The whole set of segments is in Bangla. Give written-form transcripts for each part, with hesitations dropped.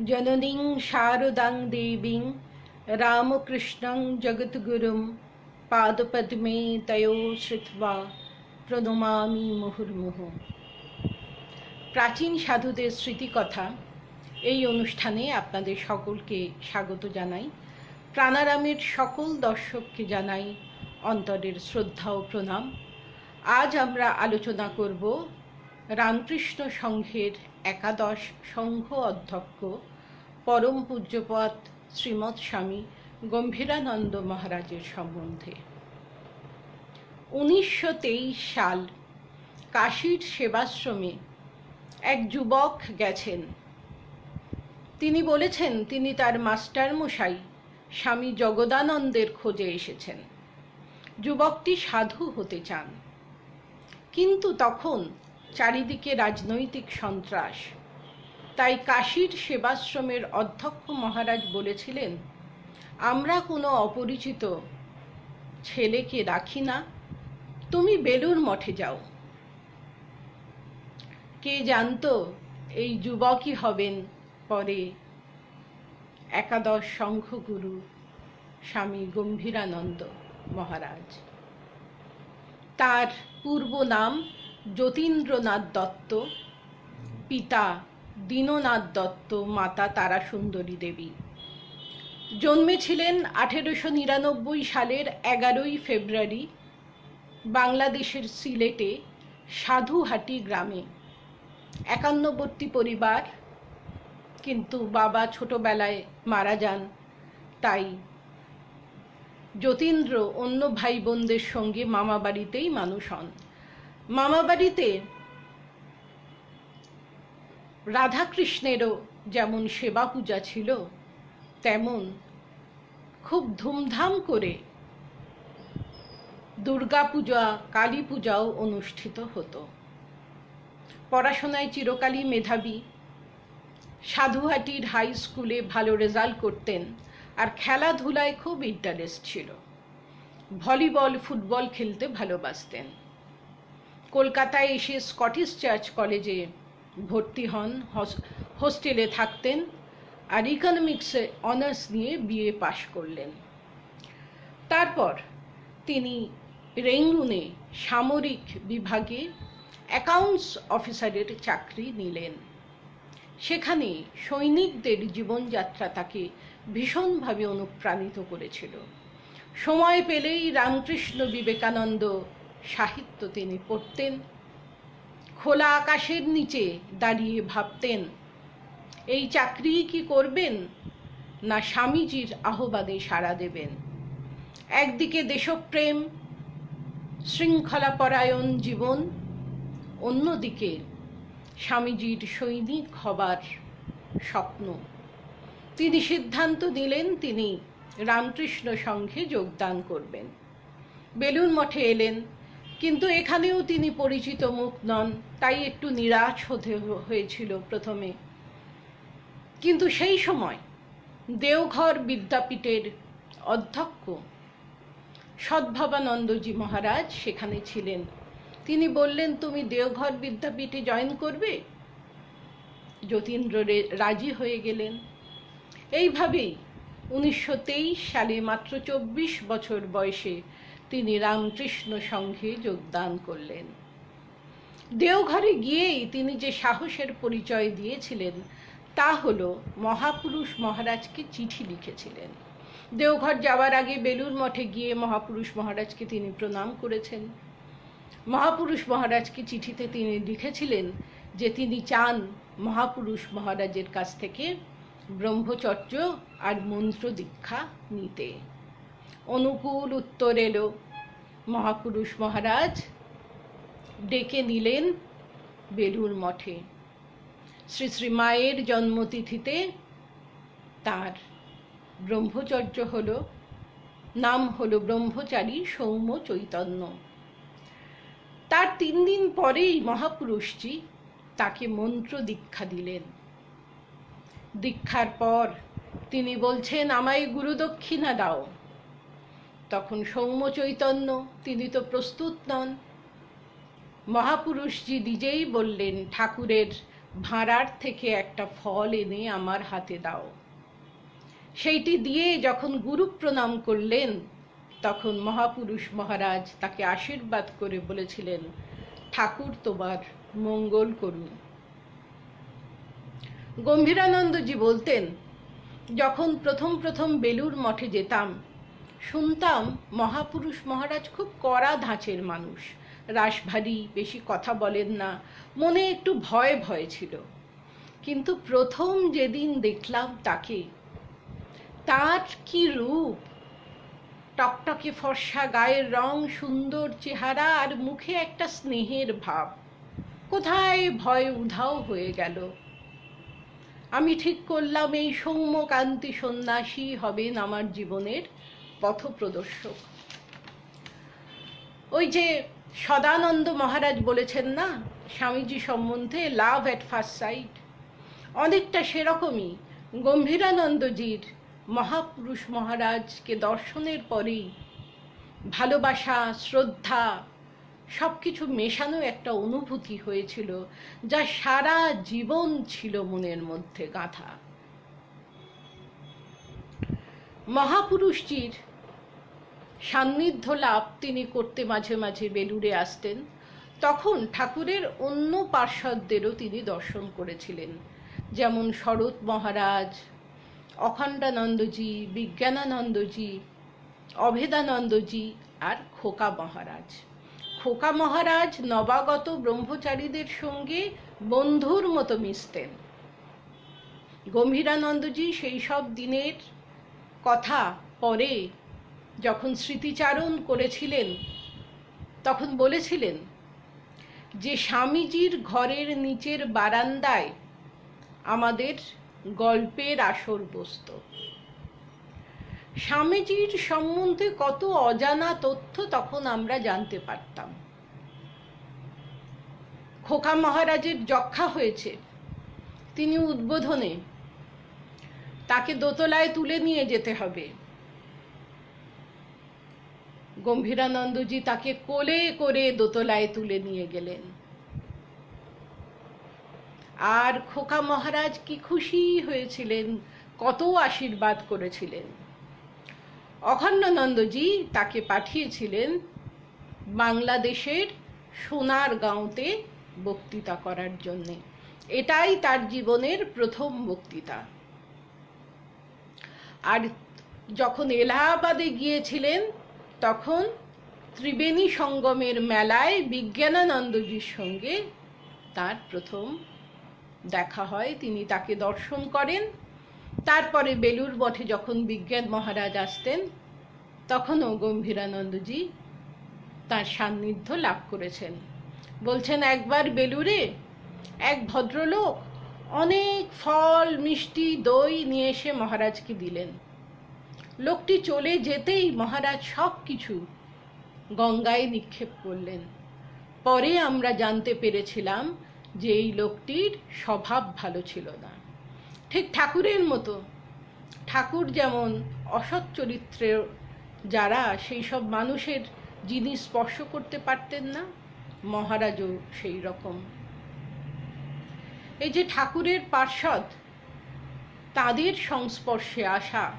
जननीं शारदां देवीं रामकृष्णं जगद्गुरुं पादपद्मे तयो श्रुत्वा প্রণমামি মুহুর্মুহু। প্রাচীন সাধুদের স্মৃতিকথা এই অনুষ্ঠানে আপনাদের সকলকে স্বাগত জানাই। প্রাণারামের সকল দর্শককে জানাই অন্তরের শ্রদ্ধা ও প্রণাম। আজ আমরা আলোচনা করব রামকৃষ্ণ সংঘের একাদশ সংঘ অধ্যক্ষ পরম পূজ্যপাদ শ্রীমৎ স্বামী গম্ভীরানন্দ মহারাজের সম্বন্ধে। 1923 সাল কাশীর সেবাশ্রমে এক যুবক গেছেন। তিনি বলেছেন তিনি তার মাস্টার মশাই স্বামী জগদানন্দের খোঁজে এসেছেন। যুবকটি সাধু হতে চান, কিন্তু তখন চারিদিকে রাজনৈতিক সন্ত্রাস। তাই কাশীর সেবাশ্রমের অধ্যক্ষ মহারাজ বলেছিলেন, আমরা কোনো অপরিচিত ছেলেকে রাখি না, তুমি বেলুড় মঠে যাও। কে জানতো এই যুবকই হবেন পরে একাদশ সংঘগুরু স্বামী গম্ভীরানন্দ মহারাজ। তার পূর্ব নাম যতীন্দ্রনাথ দত্ত, পিতা দীননাথ দত্ত, মাতা তারাসুন্দরী দেবী। জন্মেছিলেন 1899 সালের 11 ফেব্রুয়ারি বাংলাদেশের সিলেটে সাধুহাটি গ্রামে। একান্নবর্তী পরিবার, কিন্তু বাবা ছোটবেলায় মারা যান। তাই যতীন্দ্র অন্য ভাই বোনদের সঙ্গে মামা বাড়িতেই মানুষ হন। মামা বাড়িতে রাধাকৃষ্ণেরও যেমন সেবা পূজা ছিল, তেমন খুব ধুমধাম করে দুর্গা পূজা, কালী পূজাও অনুষ্ঠিত হতো। পড়াশোনায় চিরকালই মেধাবী। সাধুহাটির হাই স্কুলে ভালো রেজাল্ট করতেন, আর খেলাধুলায় খুব ইন্টারেস্ট ছিল। ভলিবল, ফুটবল খেলতে ভালোবাসতেন। কলকাতায় এসে স্কটিশ চার্চ কলেজে ভর্তি হন, হোস্টেলে থাকতেন, আর ইকোনমিক্সে অনার্স নিয়ে বিএ পাশ করলেন। তারপর তিনি রেঙ্গুনে সামরিক বিভাগে অ্যাকাউন্টস অফিসারের চাকরি নিলেন। সেখানে সৈনিকদের জীবনযাত্রা তাকে ভীষণভাবে অনুপ্রাণিত করেছিল। সময় পেলেই রামকৃষ্ণ বিবেকানন্দ সাহিত্য তিনি পড়তেন। খোলা আকাশের নিচে দাঁড়িয়ে ভাবতেন, এই চাকরি কি করবেন, না স্বামীজির আহ্বানে সাড়া দেবেন। একদিকে দেশপ্রেম, শৃঙ্খলাপরায়ণ জীবন, অন্যদিকে স্বামীজির সৈনিক হবার স্বপ্ন। তিনি সিদ্ধান্ত নিলেন তিনি রামকৃষ্ণ সংঘে যোগদান করবেন। বেলুড় মঠে এলেন, কিন্তু এখানেও তিনি পরিচিত মুখ নন, তাই একটু নিরাশ হতে হয়েছিল প্রথমে। কিন্তু সেই সময় দেওঘর বিদ্যাপীঠের অধ্যক্ষ সদ্ভবানন্দজি মহারাজ সেখানে ছিলেন। তিনি বললেন, তুমি দেওঘর বিদ্যাপীঠে জয়েন করবে? যতীন্দ্র রাজি হয়ে গেলেন। এইভাবেই 1923 সালে মাত্র 24 বছর বয়সে তিনি রামকৃষ্ণ সংঘে যোগদান করলেন। দেওঘরে গিয়েই তিনি যে সাহসের পরিচয় দিয়েছিলেন তা হলো মহাপুরুষ মহারাজকে চিঠি লিখেছিলেন। দেওঘর যাওয়ার আগে বেলুড় মঠে গিয়ে মহাপুরুষ মহারাজকে তিনি প্রণাম করেছেন। মহাপুরুষ মহারাজকে চিঠিতে তিনি লিখেছিলেন যে তিনি চান মহাপুরুষ মহারাজের কাছ থেকে ব্রহ্মচর্য আর মন্ত্র দীক্ষা নিতে। অনুকূল উত্তর এলো। মহাপুরুষ মহারাজ ডেকে নিলেন বেলুড় মঠে। শ্রী শ্রী মায়ের জন্মতিথিতে তার ব্রহ্মচর্য হলো, নাম হলো ব্রহ্মচারী সৌম্য চৈতন্য। তার 3 দিন পরেই মহাপুরুষজি তাকে মন্ত্র দীক্ষা দিলেন। দীক্ষার পর তিনি বলছেন, আমায় গুরুদক্ষিণা দাও। তখন সৌম্য চৈতন্য, তিনি তো প্রস্তুত নন। মহাপুরুষজি নিজেই বললেন, ঠাকুরের ভাঁড়ার থেকে একটা ফল এনে আমার হাতে দাও। সেইটি দিয়ে যখন গুরু প্রণাম করলেন, তখন মহাপুরুষ মহারাজ তাকে আশীর্বাদ করে বলেছিলেন, ঠাকুর তোমার মঙ্গল করুন। গম্ভীরানন্দজি বলতেন, যখন প্রথম প্রথম বেলুড় মঠে যেতাম, শুনতাম মহাপুরুষ মহারাজ খুব কড়া ধাঁচের মানুষ, রাশভারী, বেশি কথা বলেন না, মনে একটু ভয় ভয় ছিল। কিন্তু প্রথম যেদিন দেখলাম তাকে, তার কি রূপ! টকটকে ফর্সা গায়ের রং, সুন্দর চেহারা, আর মুখে একটা স্নেহের ভাব। কোথায় ভয় উধাও হয়ে গেল। আমি ঠিক করলাম এই সৌম্যকান্তি সন্ন্যাসী হবেন আমার জীবনের পথপ্রদর্শক। ওই যে সদানন্দ মহারাজ বলেছেন না স্বামীজি সম্বন্ধে, লাভ এট ফার্স্ট সাইট, অনেকটা সেরকমই গম্ভীরানন্দজির মহাপুরুষ মহারাজকে দর্শনের পরেই ভালোবাসা, শ্রদ্ধা সবকিছু মেশানো একটা অনুভূতি হয়েছিল, যা সারা জীবন ছিল মনের মধ্যে গাঁথা। মহাপুরুষজির সান্নিধ্য লাভ তিনি করতে মাঝে মাঝে বেলুড়ে আসতেন। তখন ঠাকুরের অন্য পার্ষদদেরও তিনি দর্শন করেছিলেন, যেমন শরৎ মহারাজ, অখণ্ডানন্দজি, বিজ্ঞানানন্দজি, অভেদানন্দজি আর খোকা মহারাজ। খোকা মহারাজ নবাগত ব্রহ্মচারীদের সঙ্গে বন্ধুর মতো মিশতেন। গম্ভীরানন্দজি সেই সব দিনের কথা পরে যখন স্মৃতিচারণ করেছিলেন, তখন বলেছিলেন যে স্বামীজির ঘরের নিচের বারান্দায় আমাদের গল্পের আসর বসত। স্বামীজির সম্বন্ধে কত অজানা তথ্য তখন আমরা জানতে পারতাম। খোকা মহারাজের যক্ষা হয়েছে, তিনি উদ্বোধনে, তাকে দোতলায় তুলে নিয়ে যেতে হবে। গম্ভীরানন্দজি তাকে কোলে করে দোতলায় তুলে নিয়ে গেলেন। আর খোকা মহারাজ কি খুশি হয়েছিলেন, কত আশীর্বাদ করেছিলেন। অখণ্ডানন্দজি তাকে পাঠিয়েছিলেন বাংলাদেশের সোনারগাঁওতে বক্তৃতা করার জন্যে। এটাই তার জীবনের প্রথম বক্তৃতা। আর যখন এলাহাবাদে গিয়েছিলেন, তখন ত্রিবেণী সঙ্গমের মেলায় বিজ্ঞানানন্দজির সঙ্গে তার প্রথম দেখা হয়, তিনি তাকে দর্শন করেন। তারপরে বেলুড় মঠে যখন বিজ্ঞান মহারাজ আসতেন, তখনও গম্ভীরানন্দজি তার সান্নিধ্য লাভ করেছেন। বলছেন, একবার বেলুড়ে এক ভদ্রলোক অনেক ফল, মিষ্টি, দই নিয়ে এসে মহারাজকে দিলেন। লোকটি চলে যেতেই মহারাজ সব কিছু গঙ্গায় নিক্ষেপ করলেন। পরে আমরা জানতে পেরেছিলাম যে এই লোকটির স্বভাব ভালো ছিল না। ঠিক ঠাকুরের মতো, ঠাকুর যেমন অসৎ চরিত্রের যারা সেই সব মানুষের জিনিস স্পর্শ করতে পারতেন না, মহারাজও সেই রকম। এই যে ঠাকুরের পার্ষদ, তাদের সংস্পর্শে আসা,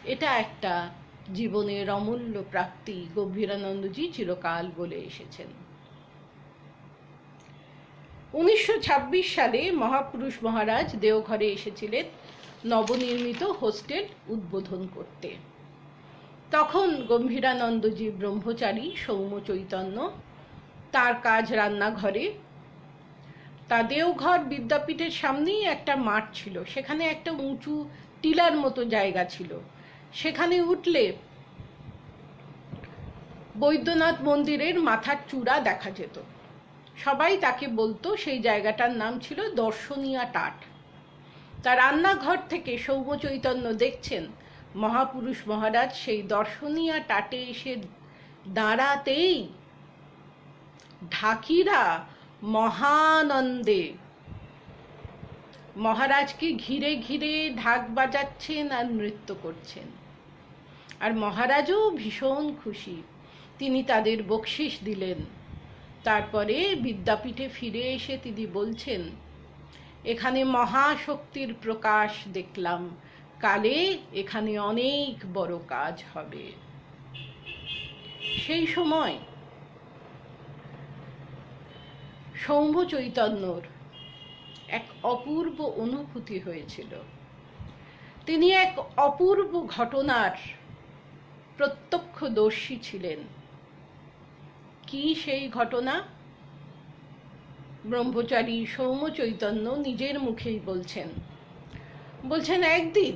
এটা একটা জীবনের অমূল্য প্রাপ্তি, গম্ভীরানন্দজি চিরকাল বলে এসেছেন। 1926 সালে মহাপুরুষ মহারাজ দেওঘরে এসেছিলেন নবনির্মিত হোস্টেল উদ্বোধন করতে। তখন গম্ভীরানন্দজি ব্রহ্মচারী, সৌম্য চৈতন্য, তার কাজ রান্নাঘরে। তা দেওঘর বিদ্যাপীঠের সামনেই একটা মাঠ ছিল, সেখানে একটা উঁচু টিলার মতো জায়গা ছিল। সেখানে উঠলে বৈদ্যনাথ মন্দিরের মাথার চূড়া দেখা যেত। সবাই তাকে বলতো, সেই জায়গাটার নাম ছিল দর্শনীয়া টাট। তার রান্নাঘর থেকে সৌম্য চৈতন্য দেখছেন মহাপুরুষ মহারাজ সেই দর্শনীয়া টাটে এসে দাঁড়াতেই ঢাকিরা মহানন্দে মহারাজকে ঘিরে ঘিরে ঢাক বাজাচ্ছেন আর নৃত্য করছেন। আর মহারাজও ভীষণ খুশি, তিনি তাদের বকশিশ দিলেন। তারপরে বিদ্যাপীঠে ফিরে এসে তিনি বলছেন এখানে মহাশক্তির প্রকাশ দেখলাম, কালে এখানে অনেক বড় কাজ হবে। সেই সময় শম্ভু চৈতন্যর এক অপূর্ব অনুভূতি হয়েছিল। তিনি এক অপূর্ব ঘটনার প্রত্যক্ষদর্শী ছিলেন। কি সেই ঘটনা? ব্রহ্মচারী সৌম্য চৈতন্য নিজের মুখেই বলছেন একদিন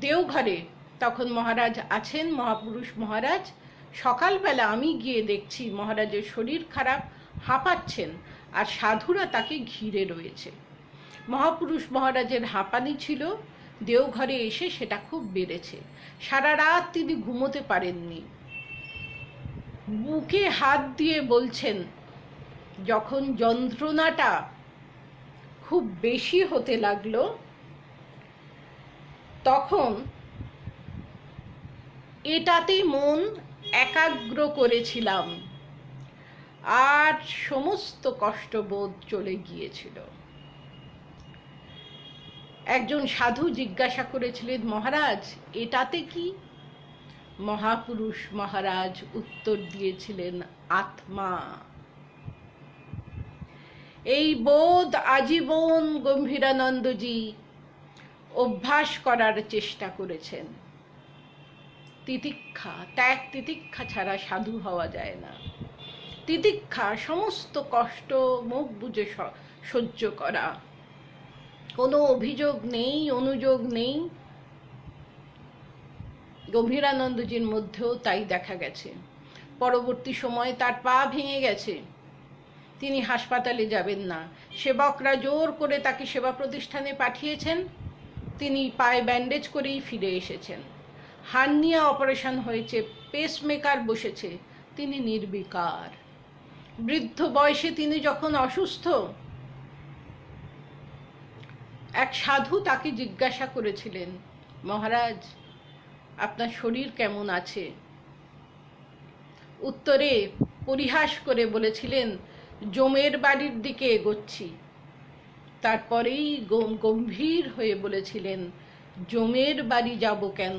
দেওঘরে, তখন মহারাজ আছেন, মহাপুরুষ মহারাজ, সকালবেলা আমি গিয়ে দেখছি মহারাজের শরীর খারাপ, হাঁপাচ্ছেন, আর সাধুরা তাকে ঘিরে রয়েছে। মহাপুরুষ মহারাজের হাঁপানি ছিল, দেওঘরে এসে সেটা খুব বেড়েছে। সারা রাত তিনি ঘুমোতে পারেননি। বুকে হাত দিয়ে বলছেন, যখন যন্ত্রণাটা খুব বেশি হতে লাগলো, তখন এটাতে মন একাগ্র করেছিলাম, আর সমস্ত কষ্টবোধ চলে গিয়েছিল। একজন সাধু জিজ্ঞাসা করেছিলেন, মহারাজ এটাতে কি? মহাপুরুষ মহারাজ উত্তর দিয়েছিলেন, আত্মা। এই বোধ আজীবন গম্ভীরানন্দজি অভ্যাস করার চেষ্টা করেছেন। তিতিক্ষা, ত্যাগ তিতিক্ষা ছাড়া সাধু হওয়া যায় না। তিতিক্ষা, সমস্ত কষ্ট মুখ বুজে সহ্য করা, কোনো অভিযোগ নেই, অনুযোগ নেই। গম্ভীরানন্দজির মধ্যেও তাই দেখা গেছে। পরবর্তী সময়ে তার পা ভেঙে গেছে, তিনি হাসপাতালে যাবেন না, সেবকরা জোর করে তাকে সেবা প্রতিষ্ঠানে পাঠিয়েছেন, তিনি পায়ে ব্যান্ডেজ করেই ফিরে এসেছেন। হার্নিয়া অপারেশন হয়েছে, পেসমেকার বসেছে, তিনি নির্বিকার। বৃদ্ধ বয়সে তিনি যখন অসুস্থ, এক সাধু তাকে জিজ্ঞাসা করেছিলেন, মহারাজ আপনার শরীর কেমন আছে? উত্তরে পরিহাস করে বলেছিলেন, জমের বাড়ির দিকে এগোচ্ছি। তারপরেই গম্ভীর হয়ে বলেছিলেন, জমের বাড়ি যাব কেন?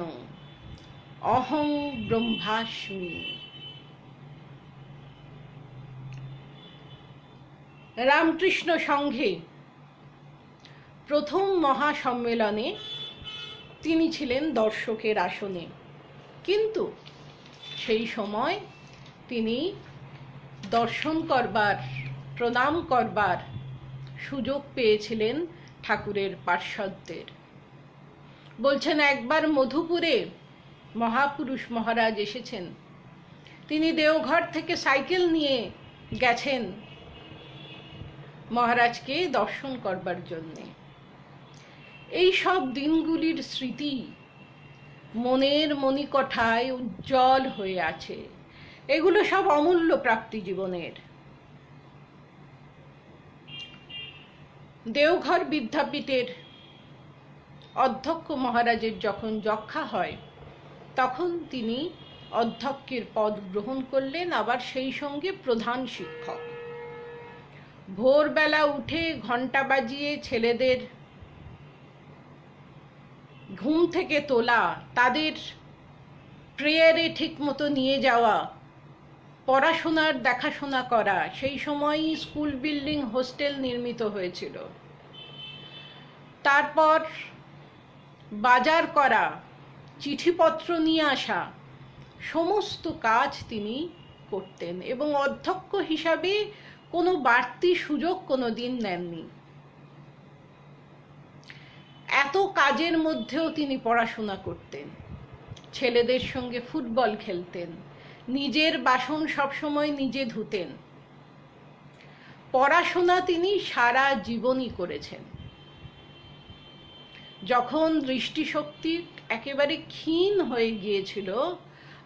অহং ব্রহ্মাস্মি। রামকৃষ্ণ সংঘে প্রথম মহাসম্মেলনে তিনি ছিলেন দর্শকের আসনে, কিন্তু সেই সময় তিনি দর্শন করবার, প্রণাম করবার সুযোগ পেয়েছিলেন ঠাকুরের পার্ষদদের। বলছেন, একবার মধুপুরে মহাপুরুষ মহারাজ এসেছেন, তিনি দেওঘর থেকে সাইকেল নিয়ে গেছেন মহারাজকে দর্শন করবার জন্যে। এই সব দিনগুলির স্মৃতি মনের মণিকঠায় উজ্জ্বল হয়ে আছে। এগুলো সব অমূল্য প্রাপ্তি জীবনের। দেওঘর বিদ্যাপীঠের অধ্যক্ষ মহারাজের যখন যক্ষা হয়, তখন তিনি অধ্যক্ষের পদ গ্রহণ করলেন, আবার সেই সঙ্গে প্রধান শিক্ষক। ভোরবেলা উঠে ঘন্টা বাজিয়ে ছেলেদের ঘুম থেকে তোলা, তাদের প্রেয়ারে ঠিক মতো নিয়ে যাওয়া, পড়াশোনার দেখাশোনা করা। সেই সময়ই স্কুল বিল্ডিং, হোস্টেল নির্মিত হয়েছিল। তারপর বাজার করা, চিঠিপত্র নিয়ে আসা, সমস্ত কাজ তিনি করতেন, এবং অধ্যক্ষ হিসাবে কোনো বাড়তি সুযোগ কোনোদিন নেননি। এত কাজের মধ্যেও তিনি পড়াশোনা করতেন, ছেলেদের সঙ্গে ফুটবল খেলতেন, নিজের বাসন সবসময় নিজে ধুতেন। পড়াশোনা তিনি সারা জীবনই করেছেন। যখন দৃষ্টিশক্তি একেবারে ক্ষীণ হয়ে গিয়েছিল,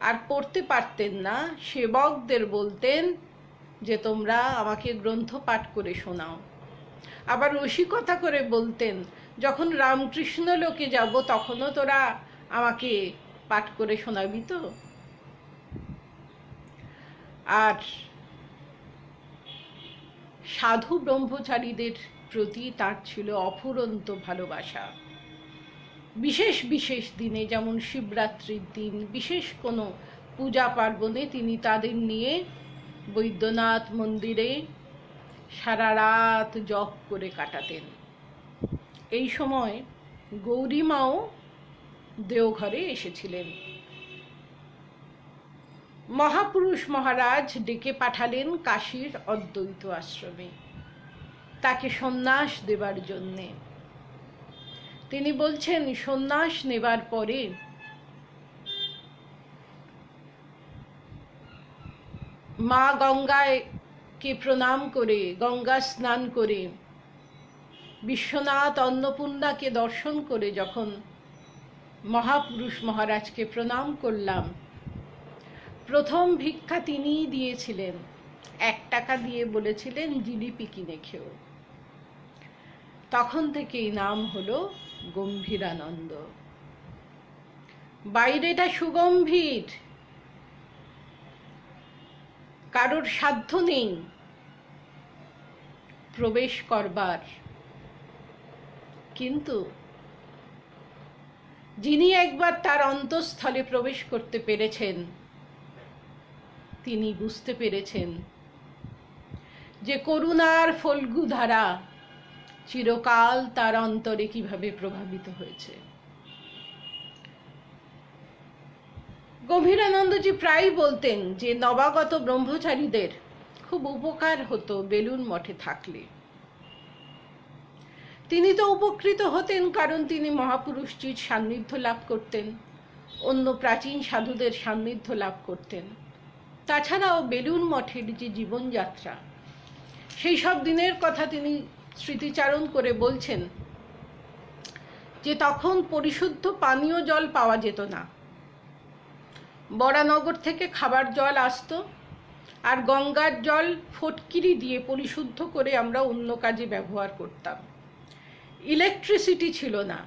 আর পড়তে পারতেন না, সেবকদের বলতেন যে তোমরা আমাকে গ্রন্থ পাঠ করে শোনাও। আবার রসিকতা করে বলতেন, যখন রামকৃষ্ণ লোকে যাব তখনও তোরা আমাকে পাঠ করে শোনাবি তো? আর সাধু ব্রহ্মচারীদের প্রতি তার ছিল অফুরন্ত ভালোবাসা। বিশেষ বিশেষ দিনে, যেমন শিবরাত্রির দিন, বিশেষ কোনো পূজা পার্বণে তিনি তাদের নিয়ে বৈদ্যনাথ মন্দিরে সারা রাত জপ করে কাটাতেন। এই সময় গৌরীমাও দেওঘরে এসেছিলেন। মহাপুরুষ মহারাজ ডেকে পাঠালেন কাশীর অদ্বৈত আশ্রমে তাকে সন্ন্যাস দেবার জন্যে। তিনি বলছেন, সন্ন্যাস নেবার পরে মা গঙ্গাকে প্রণাম করে, গঙ্গা স্নান করে, বিশ্বনাথ অন্নপূর্ণাকে দর্শন করে যখন মহাপুরুষ মহারাজকে প্রণাম করলাম, প্রথম ভিক্ষা তিনিই দিয়েছিলেন। 1 টাকা দিয়ে বলেছিলেন জিলিপি কিনে খেও। তখন থেকেই নাম হলো গম্ভীরানন্দ। বাইরেটা সুগম্ভীর, কারোর সাধ্য নেই প্রবেশ করবার, কিন্তু যিনি একবার তার অন্তঃস্থলে প্রবেশ করতে পেরেছেন, তিনি বুঝতে পেরেছেন যে করুণার ফল্গু ধারা চিরকাল তার অন্তরে কিভাবে প্রভাবিত হয়েছে। গম্ভীরানন্দজি প্রায় বলতেন যে নবাগত ব্রহ্মচারীদের খুব উপকার হতো বেলুড় মঠে থাকলে। তিনি তো উপকৃত হতেন, কারণ তিনি মহাপুরুষজির সান্নিধ্য লাভ করতেন, অন্য প্রাচীন সাধুদের সান্নিধ্য লাভ করতেন। তাছাড়াও বেলুড় মঠের যে জীবনযাত্রা, সেই সব দিনের কথা তিনি স্মৃতিচারণ করে বলছেন যে তখন পরিশুদ্ধ পানীয় জল পাওয়া যেত না। বরানগর থেকে খাবার জল আসতো, আর গঙ্গার জল ফটকিরি দিয়ে পরিশুদ্ধ করে আমরা অন্য কাজে ব্যবহার করতাম। ইলেকট্রিসিটি ছিল না,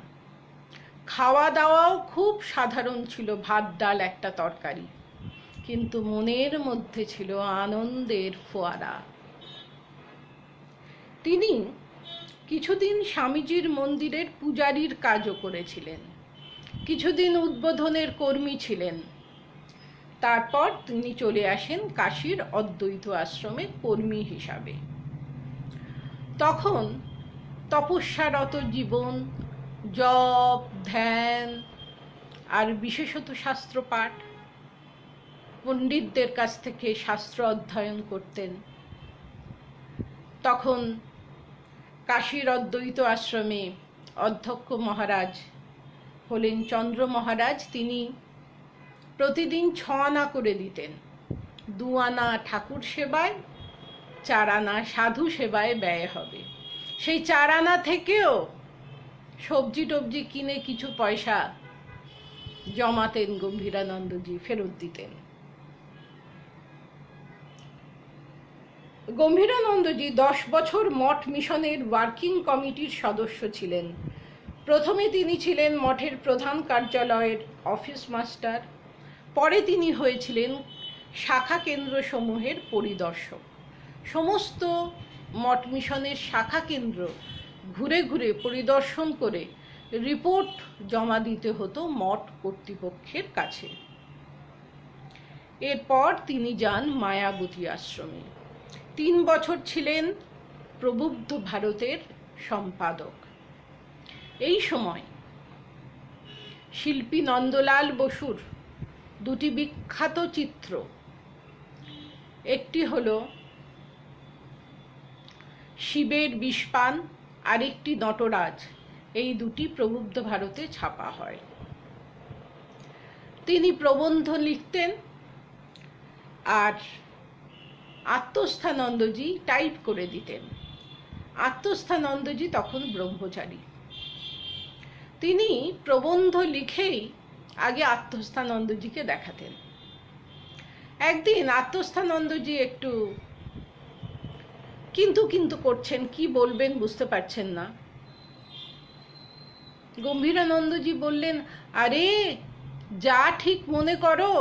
খাওয়া দাওয়াও খুব সাধারণ ছিল, ভাত ডাল একটা তরকারি, কিন্তু মনের মধ্যে ছিল আনন্দের ফোয়ারা। তিনি কিছুদিন স্বামীজির মন্দিরের পূজারীর কাজও করেছিলেন, কিছুদিন উদ্বোধনের কর্মী ছিলেন। তারপর তিনি চলে আসেন কাশীর অদ্বৈত আশ্রমে কর্মী হিসাবে। তখন তপস্যারত জীবন, জপ, ধ্যান আর বিশেষত শাস্ত্রপাঠ, পণ্ডিতদের কাছ থেকে শাস্ত্র অধ্যয়ন করতেন। তখন কাশীর অদ্বৈত আশ্রমে অধ্যক্ষ মহারাজ হলেন চন্দ্র মহারাজ। তিনি প্রতিদিন 6 আনা করে দিতেন। 2 আনা ঠাকুর সেবায়, 4 আনা সাধু সেবায় ব্যয় হবে। সেই 4 আনা থেকেও সবজি টবজি কিনে কিছু পয়সা জমাতেন গম্ভীরানন্দজি, ফেরত দিতেন। গম্ভীরানন্দজি 10 বছর মঠ মিশনের ওয়ার্কিং কমিটির সদস্য ছিলেন। প্রথমে তিনি ছিলেন মঠের প্রধান কার্যালয়ের অফিস মাস্টার, পরে তিনি হয়েছিলেন শাখা কেন্দ্র সমূহের পরিদর্শক। সমস্ত মঠ মিশনের শাখা কেন্দ্র ঘুরে ঘুরে পরিদর্শন করে রিপোর্ট জমা দিতে হতো মঠ কর্তৃপক্ষের কাছে। এরপর তিনি যান মায়াবতী আশ্রমে। 3 বছর ছিলেন প্রবুদ্ধ ভারতের সম্পাদক। এই সময় শিল্পী নন্দলাল বসুর 2টি বিখ্যাত চিত্র, একটি হলো শিবের বিষপান, আরেকটি নটরাজ, এই 2টি প্রবুদ্ধ ভারতে ছাপা হয়। তিনি প্রবন্ধ লিখতেন আর আত্মস্থানন্দজি টাইপ করে দিতেন। আত্মস্থানন্দজি তখন ব্রহ্মচারী। তিনি প্রবন্ধ লিখেই আগে আত্মস্থানন্দজিকে দেখাতেন। একদিন আত্মস্থানন্দজি একটু কিন্তু করছেন, কি বলবেন বুঝতে পারছেন না। গম্ভীরানন্দজি বললেন, আরে যা ঠিক মনে করো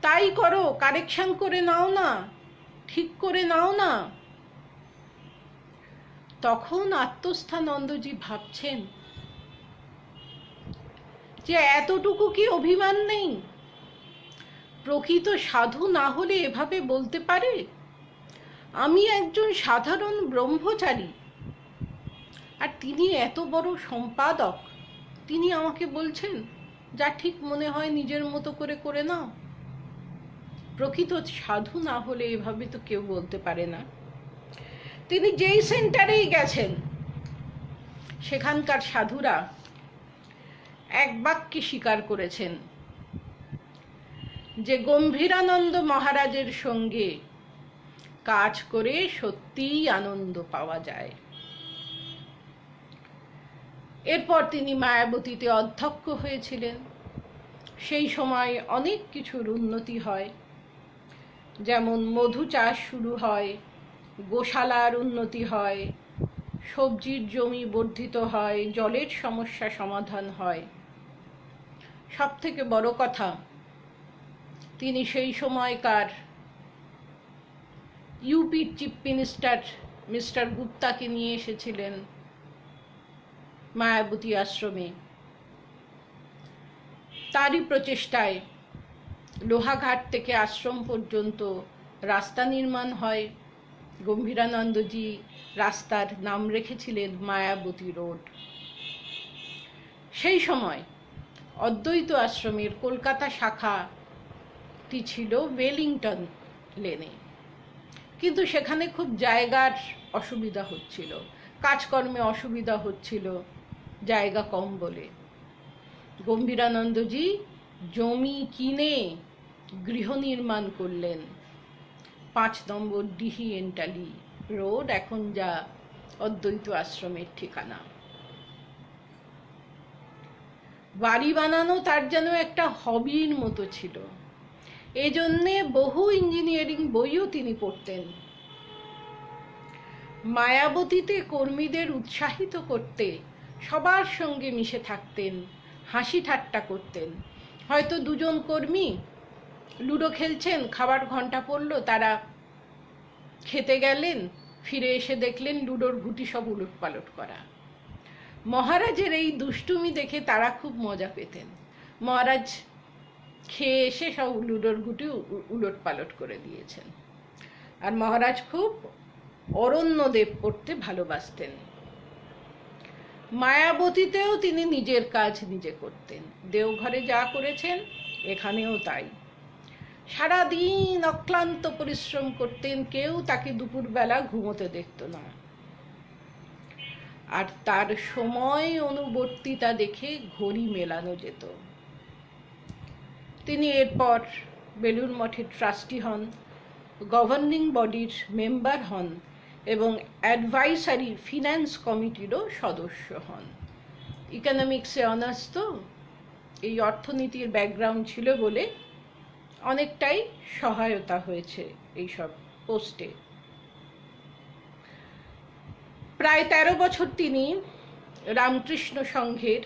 তাই করো, কারেকশন করে নাও না, ঠিক করে নাও না। তখন আত্মস্থানন্দজি ভাবছেন যে এতটুকু কি অভিমান নেই? প্রকৃত সাধু না হলে এভাবে বলতে পারে? আমি একজন সাধারণ ব্রহ্মচারী, আর তিনি এত বড় সম্পাদক, তিনি আমাকে বলছেন যা ঠিক মনে হয় নিজের মতো করে করে নাও। প্রকৃত সাধু না হলে এভাবে তো কেউ বলতে পারে না। তিনি যেই সেন্টারেই গেছেন সেখানকার সাধুরা এক বাক্যে স্বীকার করেছেন যে গম্ভীরানন্দ মহারাজের সঙ্গে কাজ করে সত্যিই আনন্দ পাওয়া যায়। এরপর তিনি মায়াবতীতে অধ্যক্ষ হয়েছিলেন। সেই সময় অনেক কিছুর উন্নতি হয়, যেমন মধু চাষ শুরু হয়, গোশালার উন্নতি হয়, সবজির জমি বর্ধিত হয়, জলের সমস্যা সমাধান হয়। সব থেকে বড় কথা, তিনি সেই সময়কার ইউপির চিফ মিনিস্টার মিস্টার গুপ্তাকে নিয়ে এসেছিলেন মায়াবতী আশ্রমে। তারই প্রচেষ্টায় লোহাঘাট থেকে আশ্রম পর্যন্ত রাস্তা নির্মাণ হয়। গম্ভীরানন্দজি রাস্তার নাম রেখেছিলেন মায়াবতী রোড। সেই সময় অদ্বৈত আশ্রমের কলকাতা শাখাটি ছিল ওয়েলিংটন লেনে, কিন্তু সেখানে খুব জায়গার অসুবিধা হচ্ছিল, কাজকর্মে অসুবিধা হচ্ছিল, জায়গা কম বলে। গম্ভীরানন্দজি জমি কিনে গৃহ নির্মাণ করলেন 5 নম্বর ডিহি এন্টালি রোড, এখন যা অদ্বৈত আশ্রমের ঠিকানা। বাড়ি বানানো তার যেন একটা হবির মতো ছিল। এজন্যে বহু ইঞ্জিনিয়ারিং বইও তিনি পড়তেন। মায়াবতীতে কর্মীদের উৎসাহিত করতে সবার সঙ্গে মিশে থাকতেন, হাসি ঠাট্টা করতেন। হয়তো 2 জন কর্মী লুডো খেলছেন, খাবার ঘন্টা পড়লো, তারা খেতে গেলেন, ফিরে এসে দেখলেন লুডোর গুটি সব উলটপালট করা। মহারাজের এই দুষ্টুমি দেখে তারা খুব মজা পেতেন। মহারাজ খেয়ে এসে সব লুডোর গুটি উলটপালট করে দিয়েছেন। আর মহারাজ খুব অরণ্যদেব পড়তে ভালোবাসতেন। মায়াবতীতেও তিনি নিজের কাজ নিজে করতেন। দেওঘরে যা করেছেন এখানেও তাই। সারাদিন অক্লান্ত পরিশ্রম করতেন, কেউ তাকে দুপুরবেলা ঘুমোতে দেখত না। আর তার সময় অনুবর্তিতা দেখে ঘড়ি মেলানো যেত। তিনি এরপর বেলুড় মঠের ট্রাস্টি হন, গভর্নিং বডির মেম্বার হন এবং অ্যাডভাইসারি ফিন্যান্স কমিটিরও সদস্য হন। ইকোনমিক্সে অনার্স, তো এই অর্থনীতির ব্যাকগ্রাউন্ড ছিল বলে অনেকটাই সহায়তা হয়েছে এইসব পোস্টে। প্রায় 13 বছর তিনি রামকৃষ্ণ সংঘের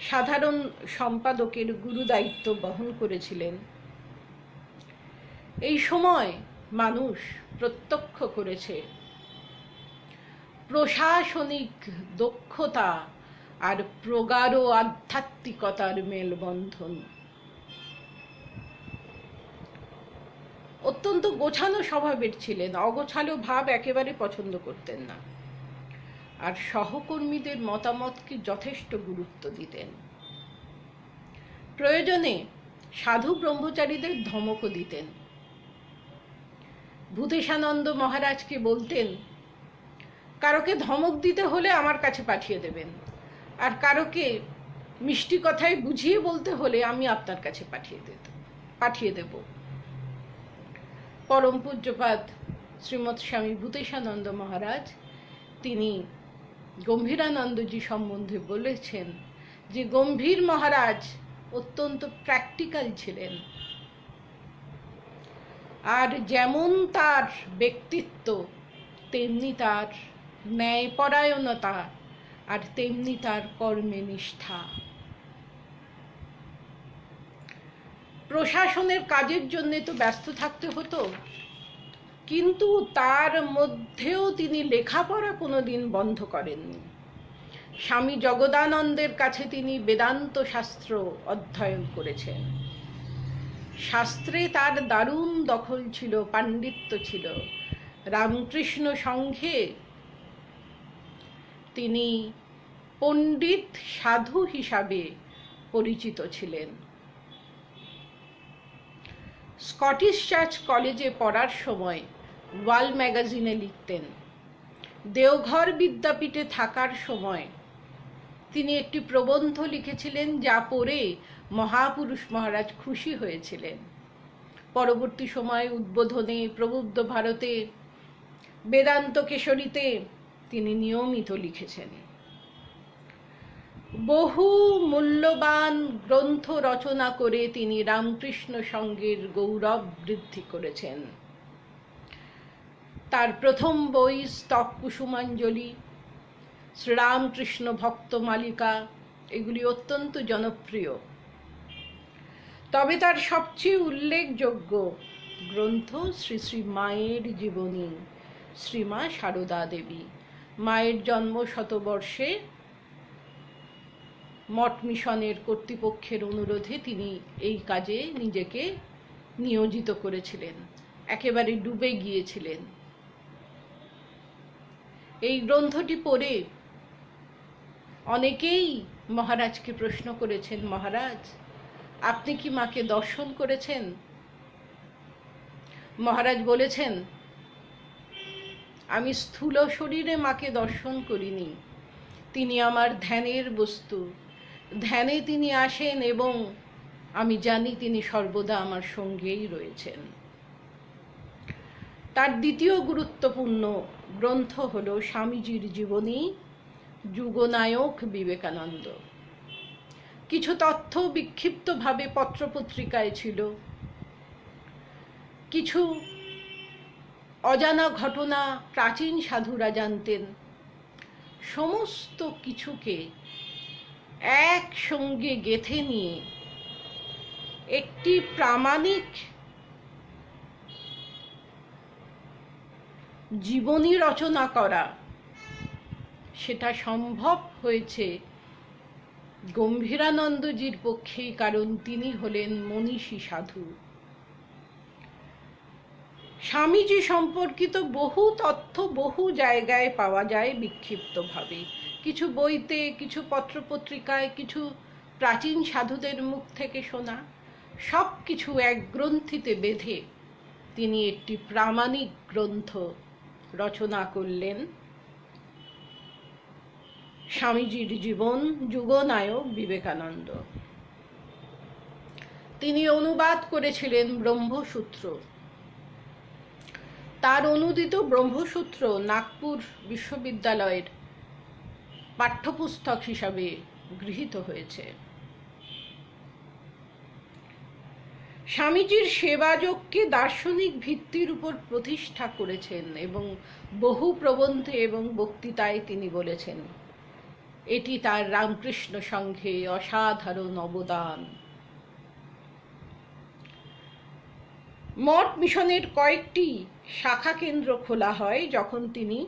সাধারণ সম্পাদকের গুরুদায়িত্ব বহন করেছিলেন। এই সময় মানুষ প্রত্যক্ষ করেছে প্রশাসনিক দক্ষতা আর প্রগাঢ় আধ্যাত্মিকতার মেলবন্ধন। অত্যন্ত গোছানো স্বভাবের ছিলেন, অগোছালো ভাব একেবারে পছন্দ করতেন না। আর সহকর্মীদের মতামতকে যথেষ্ট গুরুত্ব দিতেন। প্রয়োজনে সাধু ব্রহ্মচারীদের ধমকও দিতেন। ভূতেশানন্দ মহারাজকে বলতেন, কারোকে ধমক দিতে হলে আমার কাছে পাঠিয়ে দেবেন, আর কারোকে মিষ্টি কথায় বুঝিয়ে বলতে হলে আমি আপনার কাছে পাঠিয়ে দেব। পরম পূজ্যপাদ শ্রীমৎ স্বামী ভূতেশানন্দ মহারাজ তিনি গম্ভীরানন্দজি সম্বন্ধে বলেছেন যে গম্ভীর মহারাজ অত্যন্ত প্র্যাকটিক্যাল ছিলেন, আর যেমন তার ব্যক্তিত্ব তেমনি তার ন্যায়পরায়ণতা, আর তেমনি তার কর্মে নিষ্ঠা। প্রশাসনের কাজের জন্য তো ব্যস্ত থাকতে হতো, কিন্তু তার মধ্যেও তিনি লেখাপড়া কোনোদিন বন্ধ করেননি। স্বামী জগদানন্দের কাছে তিনি বেদান্ত শাস্ত্র অধ্যয়ন করেছেন। শাস্ত্রে তার দারুণ দখল ছিল, পাণ্ডিত্য ছিল। রামকৃষ্ণ সংঘে তিনি পণ্ডিত সাধু হিসাবে পরিচিত ছিলেন। স্কটিশ চার্চ কলেজে পড়ার সময় ওয়ার্ল্ড ম্যাগাজিনে লিখতেন। দেওঘর বিদ্যাপীঠে থাকার সময় তিনি একটি প্রবন্ধ লিখেছিলেন, যা পড়ে মহাপুরুষ মহারাজ খুশি হয়েছিলেন। পরবর্তী সময়ে উদ্বোধনে, প্রবুদ্ধ ভারতে, বেদান্ত কেশরীতে তিনি নিয়মিত লিখেছেন। বহু মূল্যবান গ্রন্থ রচনা করে তিনি রামকৃষ্ণ সংঘের গৌরব বৃদ্ধি করেছেন। তার প্রথম বই স্তব কুসুমাঞ্জলি, শ্রীরামকৃষ্ণ ভক্ত মালিকা, এগুলি অত্যন্ত জনপ্রিয়। তবে তার সবচেয়ে উল্লেখযোগ্য গ্রন্থ শ্রী শ্রী মায়ের জীবনী, শ্রীমা সারদা দেবী। মায়ের জন্ম শতবর্ষে মঠ মিশনের কর্তৃপক্ষের অনুরোধে তিনি এই কাজে নিজেকে নিয়োজিত করেছিলেন, একেবারে ডুবে গিয়েছিলেন। এই গ্রন্থটি পড়ে অনেকেই মহারাজকে প্রশ্ন করেছেন, মহারাজ আপনি কি মাকে দর্শন করেছেন? মহারাজ বলেছেন, আমি স্থূল শরীরে মাকে দর্শন করিনি, তিনি আমার ধ্যানের বস্তু। ধ্যানে তিনি আসেন এবং আমি জানি তিনি সর্বদা আমার সঙ্গেই রয়েছেন। তার দ্বিতীয় গুরুত্বপূর্ণ গ্রন্থ হল স্বামীজির জীবনী, যুগনায়ক বিবেকানন্দ। কিছু তথ্য বিক্ষিপ্তভাবে পত্রপত্রিকায় ছিল, কিছু অজানা ঘটনা প্রাচীন সাধুরা জানতেন। সমস্ত কিছুকে একসঙ্গে গেঁথে নিয়ে একটি প্রামাণিক জীবনী রচনা করা, সেটা সম্ভব হয়েছে গম্ভীরানন্দজির পক্ষেই, কারণ তিনি হলেন মনীষী সাধু। স্বামীজি সম্পর্কিত বহু তথ্য বহু জায়গায় পাওয়া যায় বিক্ষিপ্তভাবে, কিছু বইতে, কিছু পত্রপত্রিকায়, কিছু প্রাচীন সাধুদের মুখ থেকে শোনা। সব কিছু এক গ্রন্থিতে বেঁধে তিনি একটি প্রামাণিক গ্রন্থ রচনা করলেন, স্বামীজির জীবন, যুগনায়ক বিবেকানন্দ। তিনি অনুবাদ করেছিলেন ব্রহ্মসূত্র। তার অনুদিত ব্রহ্মসূত্র নাগপুর বিশ্ববিদ্যালয়ের পাঠ্যপুস্তক হিসাবে গৃহীত হয়েছে। স্বামীজির সেবাযোগকে দার্শনিক ভিত্তির উপর প্রতিষ্ঠা করেছেন এবং বহু প্রবন্ধে এবং বক্তৃতায় তিনি বলেছেন, এটি তার রামকৃষ্ণ সংঘে অসাধারণ অবদান। মঠ মিশনের কয়েকটি শাখা কেন্দ্র খোলা হয় যখন তিনি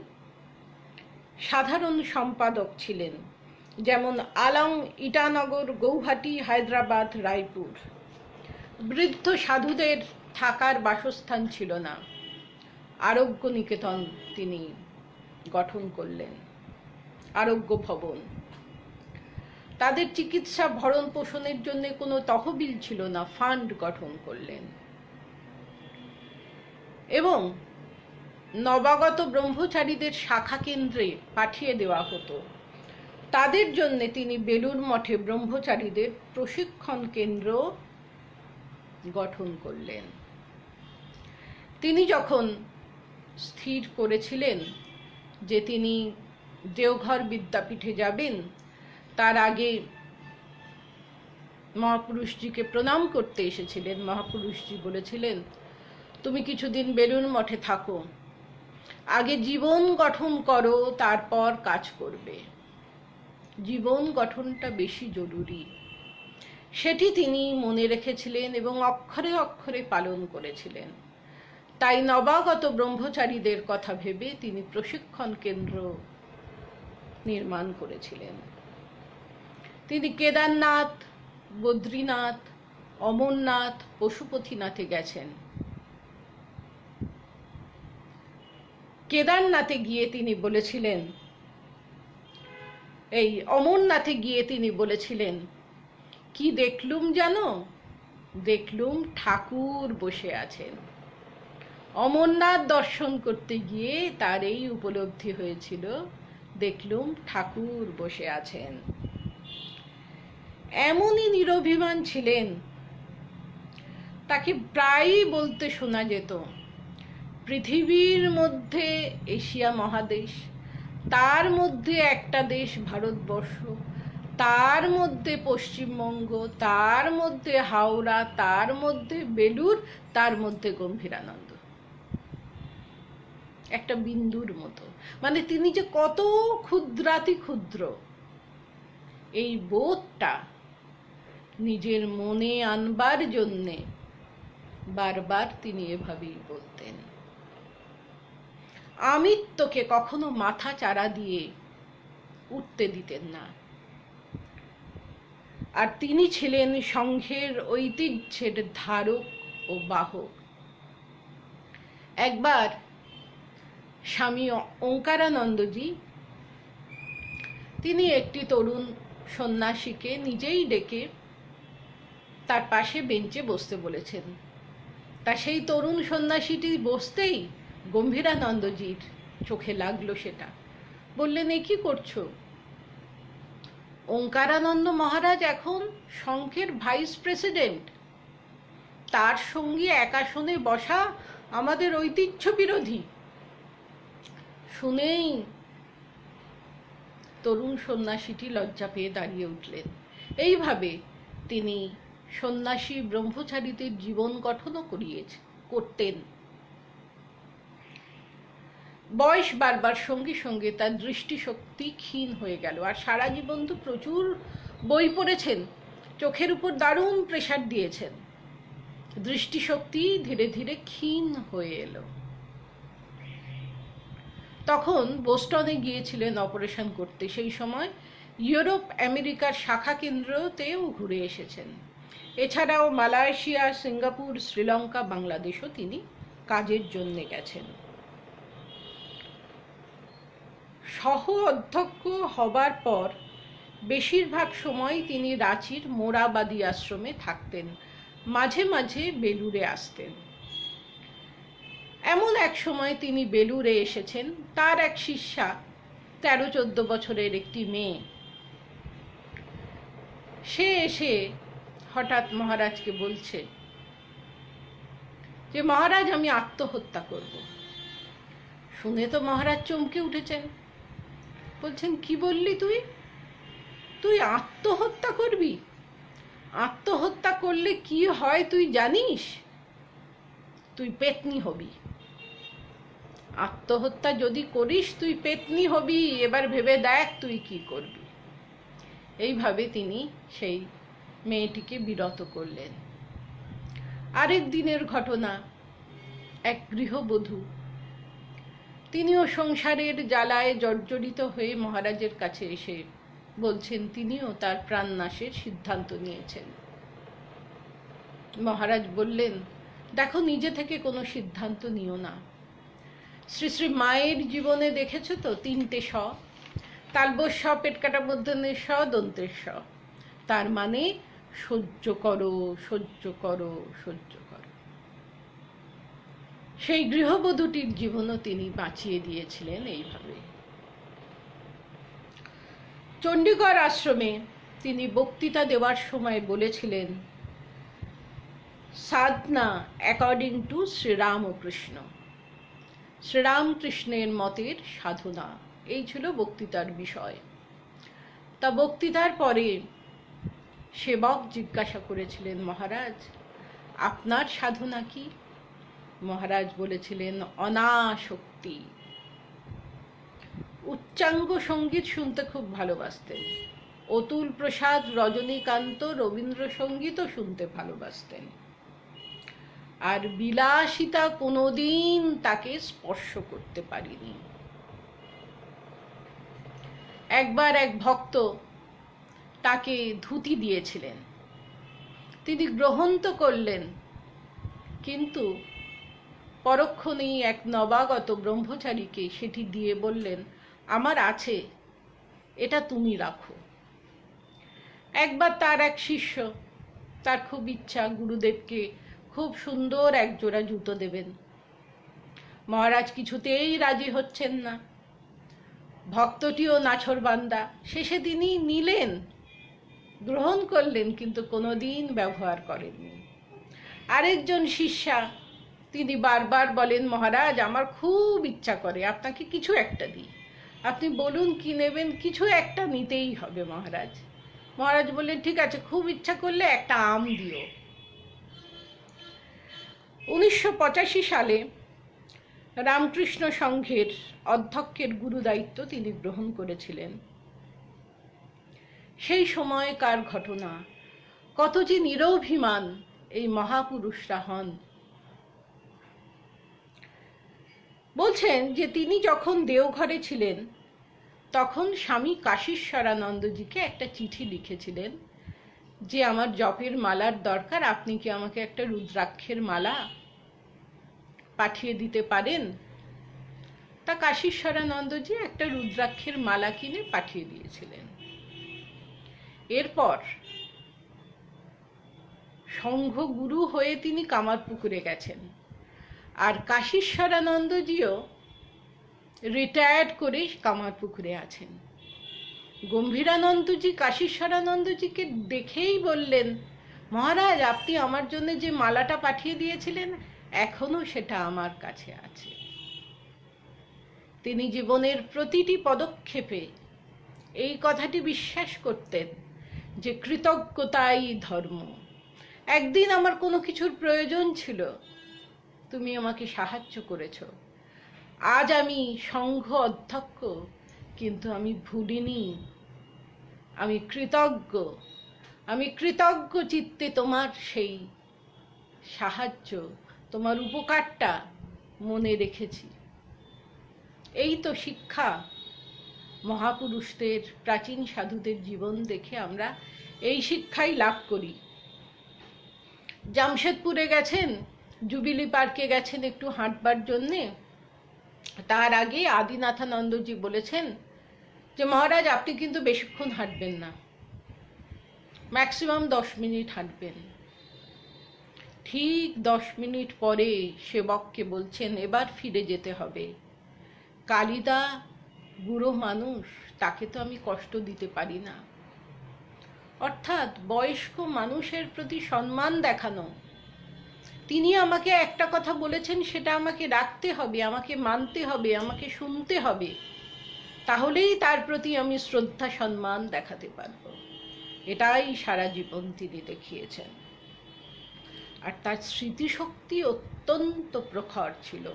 সাধারণ সম্পাদক ছিলেন, যেমন আলং, ইটানগর, গৌহাটি, হায়দ্রাবাদ, রায়পুর। বৃদ্ধ সাধুদের থাকার বাসস্থান ছিল না, আরোগ্য নিকেতন তিনি গঠন করলেন, আরোগ্য ভবন। তাদের চিকিৎসা ভরণ পোষণের জন্য কোনো তহবিল ছিল না, ফান্ড গঠন করলেন এবং নবাগত ব্রহ্মচারীদের শাখা কেন্দ্রে পাঠিয়ে দেওয়া হতো। তাদের জন্য তিনি বেলুড় মঠে ব্রহ্মচারীদের প্রশিক্ষণ কেন্দ্র গঠন করলেন। তিনি যখন স্থির করেছিলেন যে তিনি দেওঘর বিদ্যাপীঠে যাবেন, তার আগে মহাপুরুষজিকে প্রণাম করতে এসেছিলেন। মহাপুরুষজি বলেছিলেন, তুমি কিছুদিন বেলুড় মঠে থাকো, আগে জীবন গঠন করো, তারপর কাজ করবে। জীবন গঠনটা বেশি জরুরি, সেটি তিনি মনে রেখেছিলেন এবং অক্ষরে অক্ষরে পালন করেছিলেন। তাই নবাগত ব্রহ্মচারীদের কথা ভেবে তিনি প্রশিক্ষণ কেন্দ্র নির্মাণ করেছিলেন। তিনি কেদারনাথ, বদ্রীনাথ, অমরনাথ, পশুপতিনাথে গেছেন। কেদারনাথে গিয়ে তিনি বলেছিলেন, এই অমরনাথে গিয়ে তিনি বলেছিলেন, কি দেখলুম জানো? দেখলুম ঠাকুর বসে আছেন। অমরনাথ দর্শন করতে গিয়ে তার এই উপলব্ধি হয়েছিল, দেখলুম ঠাকুর বসে আছেন। এমনই নিরভিমান ছিলেন, তাকে প্রায়ই বলতে শোনা যেত, পৃথিবীর মধ্যে এশিয়া মহাদেশ, তার মধ্যে একটা দেশ ভারতবর্ষ, তার মধ্যে পশ্চিমবঙ্গ, তার মধ্যে হাওড়া, তার মধ্যে বেলুর, তার মধ্যে গম্ভীরানন্দ, একটা বিন্দুর মতো। মানে তিনি যে কত ক্ষুদ্রাতি ক্ষুদ্র, এই বোধটা নিজের মনে আনবার জন্যে বারবার তিনি এভাবেই বলতেন। আমিত্বকে কখনো মাথা চাড়া দিয়ে উঠতে দিতেন না। আর তিনি ছিলেন সংঘের ঐতিহ্যের ধারক ও বাহক। একবার স্বামী ওঙ্কারানন্দজি তিনি একটি তরুণ সন্ন্যাসীকে নিজেই ডেকে তার পাশে বেঞ্চে বসতে বলেছেন। তা সেই তরুণ সন্ন্যাসীটি বসতেই গম্ভীরানন্দজির চোখে লাগলো সেটা। বললেন, এ কি করছো? ওঙ্কারানন্দ মহারাজ এখন সংঘের ভাইস প্রেসিডেন্ট, তার সঙ্গে এক আসনে বসা আমাদের ঐতিহ্য বিরোধী। শুনেই তরুণ সন্ন্যাসীটি লজ্জা পেয়ে দাঁড়িয়ে উঠলেন। এইভাবে তিনি সন্ন্যাসী ব্রহ্মচারীদের জীবন গঠনও করতেন। বয়স বাড়বার সঙ্গে সঙ্গে তার দৃষ্টিশক্তি ক্ষীণ হয়ে গেল। আর সারা জীবন তো প্রচুর বই পড়েছেন, চোখের উপর দারুণ প্রেসার দিয়েছেন, দৃষ্টিশক্তি ধীরে ধীরে ক্ষীণ হয়ে এলো। তখন বোস্টনে গিয়েছিলেন অপারেশন করতে। সেই সময় ইউরোপ আমেরিকার শাখা কেন্দ্রতেও ঘুরে এসেছেন। এছাড়াও মালয়েশিয়া, সিঙ্গাপুর, শ্রীলঙ্কা, বাংলাদেশও তিনি কাজের জন্য গেছেন। সহ অধ্যক্ষ হবার পর বেশিরভাগ সময় তিনি রাঁচির মোরাবাদী আশ্রমে থাকতেন, মাঝে মাঝে বেলুড়ে আসতেন। এমন এক সময় তিনি বেলুড়ে এসেছেন। তার এক শিষ্যা, 13-14 বছরের একটি মেয়ে, সে এসে হঠাৎ মহারাজকে বলছে যে, মহারাজ, আমি আত্মহত্যা করব। শুনে তো মহারাজ চমকে উঠেছেন। বলছেন, কি বললি তুই? তুই আত্মহত্যা করবি? আত্মহত্যা করলে কি হয় তুই জানিস? তুই পেতনি হবি। আত্মহত্যা যদি করিস তুই পেতনি হবি, এবার ভেবে দেখ তুই কি করবি। এইভাবে তিনি সেই মেয়েটিকে বিরত করলেন। আরেক দিনের ঘটনা, এক গৃহবধূ, তিনিও সংসারের জ্বালায় জর্জরিত হয়ে মহারাজের কাছে এসে বলছেন তিনিও তার প্রাণনাশের সিদ্ধান্ত নিয়েছেন। মহারাজ বললেন, দেখো, নিজে থেকে কোনো সিদ্ধান্ত নিও না। শ্রী শ্রী মায়ের জীবনে দেখেছো তো 3টে স, তালবস্য, পেটকাটা মূর্ধন্যের স, দন্তের স। তার মানে সহ্য করো, সহ্য করো, সহ্য করো। সেই গৃহবধূটির জীবনও তিনি বাঁচিয়ে দিয়েছিলেন এইভাবে। চণ্ডীগড় আশ্রমে তিনি বক্তৃতা দেওয়ার সময় বলেছিলেন, সাধনা অ্যাকর্ডিং টু শ্রীরামকৃষ্ণ, শ্রীরামকৃষ্ণের মতের সাধনা, এই ছিল বক্তৃতার বিষয়। তা বক্তৃতার পরে সেবক জিজ্ঞাসা করেছিলেন, মহারাজ, আপনার সাধনা কি? মহারাজ বলেছিলেন, অনাসক্তি। উচ্চাঙ্গ সঙ্গীত শুনতে খুব ভালোবাসতেন। অতুল প্রসাদ, রজনীকান্ত, রবীন্দ্রসঙ্গীতও শুনতে ভালোবাসতেন। আর বিলাসিতা কোনোদিন তাকে স্পর্শ করতে পারেনি। একবার এক ভক্ত তাকে ধুতি দিয়েছিলেন, তিনি গ্রহণ তো করলেন, কিন্তু পরক্ষণেই এক নবাগত ব্রহ্মচারীকে সেটি দিয়ে বললেন, আমার আছে, এটা তুমি রাখো। একবার তার এক শিষ্য, তার খুব ইচ্ছা গুরুদেবকে খুব সুন্দর এক জোড়া জুতো দেবেন। মহারাজ কিছুতেই রাজি হচ্ছেন না। ভক্তটিও নাছোড়বান্দা, শেষে তিনি নিলেন, গ্রহণ করলেন, কিন্তু কোনোদিন ব্যবহার করেননি। আরেকজন শিষ্যা, তিনি বারবার বলেন, মহারাজ আমার খুব ইচ্ছা করে আপনাকে কিছু একটা দিই, আপনি বলুন কি নেবেন, কিছু একটা নিতেই হবে মহারাজ। মহারাজ বললেন, ঠিক আছে, খুব ইচ্ছা করলে একটা আম দিও। 1985 সালে রামকৃষ্ণ সংঘের অধ্যক্ষের গুরু দায়িত্ব তিনি গ্রহণ করেছিলেন। সেই সময়কার ঘটনা, কত যে নিরভিমান এই মহাপুরুষরা হন। বলছেন যে তিনি যখন দেওঘরে ছিলেন তখন স্বামী কাশীশ্বরানন্দজিকে একটা চিঠি লিখেছিলেন যে আমার জপের মালার দরকার, আপনি কি আমাকে একটা রুদ্রাক্ষের মালা পাঠিয়ে দিতে পারেন? তা কাশীশ্বরানন্দজি একটা রুদ্রাক্ষের মালা কিনে পাঠিয়ে দিয়েছিলেন। এরপর সংঘ গুরু হয়ে তিনি কামারপুকুরে গেছেন, আর কাশীশ্বরানন্দজিও রিটায়ার্ড করে কামারপুকুরে আছেন। গম্ভীরানন্দজি কাশীশ্বরানন্দজিকে দেখেই বললেন, মহারাজ আপনি আমার জন্য যে মালাটা পাঠিয়ে দিয়েছিলেন এখনো সেটা আমার কাছে আছে। তিনি জীবনের প্রতিটি পদক্ষেপে এই কথাটি বিশ্বাস করতেন যে কৃতজ্ঞতাই ধর্ম। একদিন আমার কোনো কিছুর প্রয়োজন ছিল, তুমি আমাকে সাহায্য করেছ, আজ আমি সংঘ অধ্যক্ষ, কিন্তু আমি ভুলিনি, আমি কৃতজ্ঞ, আমি কৃতজ্ঞ চিত্তে তোমার সেই সাহায্য, তোমার উপকারটা মনে রেখেছি। এই তো শিক্ষা মহাপুরুষদের, প্রাচীন সাধুদের জীবন দেখে আমরা এই শিক্ষাই লাভ করি। জামশেদপুরে গেছেন, জুবিলি পার্কে গেছেন একটু হাঁটবার জন্যে, তার আগে আদিনাথানন্দজি বলেছেন যে মহারাজ আপনি কিন্তু বেশিক্ষণ হাঁটবেন না, ম্যাক্সিমাম 10 মিনিট হাঁটবেন। ঠিক 10 মিনিট পরে সেবককে বলছেন এবার ফিরে যেতে হবে, কালিদা বুড়ো মানুষ, তাকে তো আমি কষ্ট দিতে পারি না। অর্থাৎ বয়স্ক মানুষের প্রতি সম্মান দেখানো। তিনি আমাকে একটা কথা বলেছেন, সেটা আমাকে রাখতে হবে, আমাকে মানতে হবে, আমাকে শুনতে হবে, তাহলেই তার প্রতি আমি শ্রদ্ধা সম্মান দেখাতে পারব। এটাই সারা জীবন তিনি দেখিয়েছেন। আর তার স্মৃতিশক্তি অত্যন্ত প্রখর ছিল,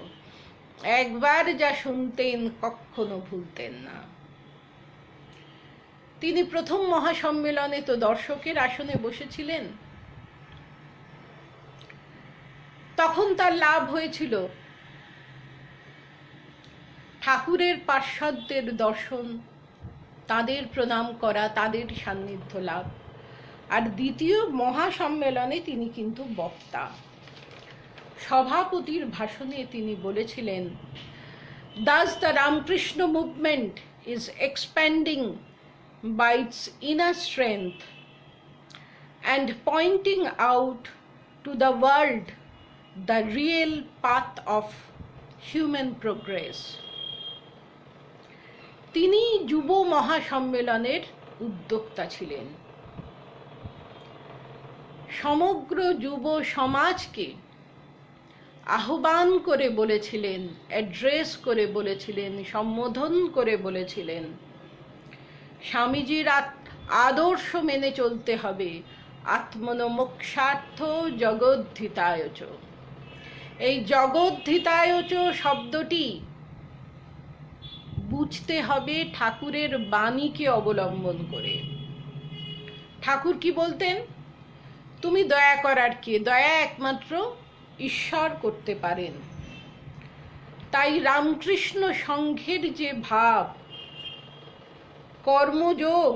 একবার যা শুনতেন কখনো ভুলতেন না। তিনি প্রথম মহাসম্মেলনে তো দর্শকের আসনে বসেছিলেন, তখন তার লাভ হয়েছিল ঠাকুরের পার্শ্বদের দর্শন, তাদের প্রণাম করা, তাদের সান্নিধ্য লাভ। আর দ্বিতীয় মহাসম্মেলনে তিনি কিন্তু বক্তা। সভাপতির ভাষণে তিনি বলেছিলেন, Thus the Ramakrishna movement is expanding by its inner strength and pointing out to the world the real path of human progress. তিনি যুব মহাসম্মেলনের উদ্যোক্তা ছিলেন। সমগ্র যুব সমাজকে আহ্বান করে বলেছিলেন, অ্যাড্রেস করে বলেছিলেন, সম্বোধন করে বলেছিলেন, স্বামীজির আদর্শ মেনে চলতে হবে, আত্মনো মোক্ষার্থ জগদ্ধিতায়চ। এই জগদ্ধিতায়চ শব্দটি বুঝতে হবে ঠাকুরের বাণীকে অবলম্বন করে। ঠাকুর কি বলতেন? তুমি দয়া করার কে? দয়া একমাত্র ঈশ্বর করতে পারেন। তাই রামকৃষ্ণ সংঘের যে ভাব, কর্মযোগ,